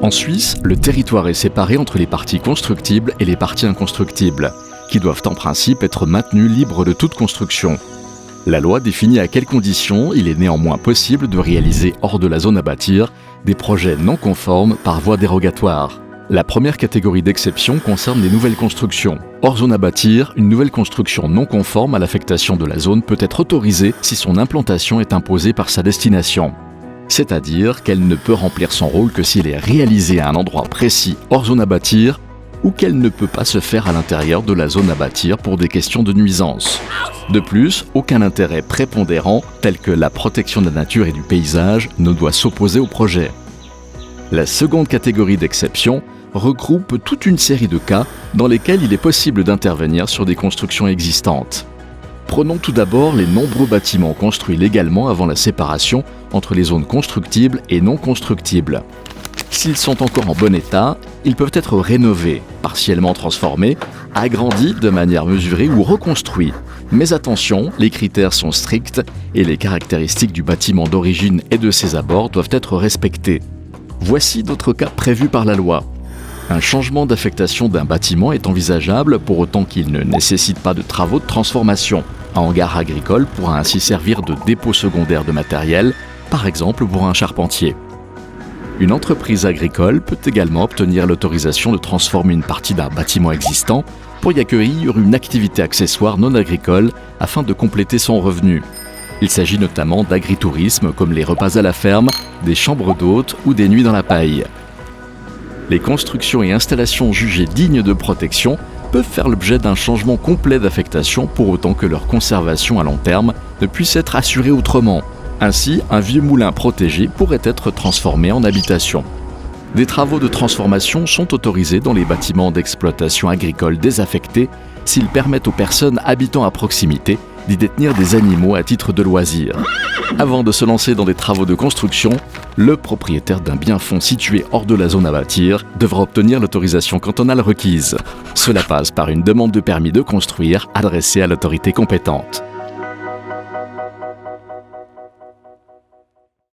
En Suisse, le territoire est séparé entre les parties constructibles et les parties inconstructibles, qui doivent en principe être maintenues libres de toute construction. La loi définit à quelles conditions il est néanmoins possible de réaliser hors de la zone à bâtir des projets non conformes par voie dérogatoire. La première catégorie d'exception concerne les nouvelles constructions. Hors zone à bâtir, une nouvelle construction non conforme à l'affectation de la zone peut être autorisée si son implantation est imposée par sa destination. C'est-à-dire qu'elle ne peut remplir son rôle que s'il est réalisé à un endroit précis hors zone à bâtir ou qu'elle ne peut pas se faire à l'intérieur de la zone à bâtir pour des questions de nuisance. De plus, aucun intérêt prépondérant, tel que la protection de la nature et du paysage, ne doit s'opposer au projet. La seconde catégorie d'exception regroupe toute une série de cas dans lesquels il est possible d'intervenir sur des constructions existantes. Prenons tout d'abord les nombreux bâtiments construits légalement avant la séparation entre les zones constructibles et non constructibles. S'ils sont encore en bon état, ils peuvent être rénovés, partiellement transformés, agrandis de manière mesurée ou reconstruits. Mais attention, les critères sont stricts et les caractéristiques du bâtiment d'origine et de ses abords doivent être respectées. Voici d'autres cas prévus par la loi. Un changement d'affectation d'un bâtiment est envisageable pour autant qu'il ne nécessite pas de travaux de transformation. Un hangar agricole pourra ainsi servir de dépôt secondaire de matériel, par exemple pour un charpentier. Une entreprise agricole peut également obtenir l'autorisation de transformer une partie d'un bâtiment existant pour y accueillir une activité accessoire non agricole afin de compléter son revenu. Il s'agit notamment d'agritourisme comme les repas à la ferme, des chambres d'hôtes ou des nuits dans la paille. Les constructions et installations jugées dignes de protection peuvent faire l'objet d'un changement complet d'affectation pour autant que leur conservation à long terme ne puisse être assurée autrement. Ainsi, un vieux moulin protégé pourrait être transformé en habitation. Des travaux de transformation sont autorisés dans les bâtiments d'exploitation agricole désaffectés s'ils permettent aux personnes habitant à proximité d'y détenir des animaux à titre de loisir. Avant de se lancer dans des travaux de construction, le propriétaire d'un bien-fonds situé hors de la zone à bâtir devra obtenir l'autorisation cantonale requise. Cela passe par une demande de permis de construire adressée à l'autorité compétente.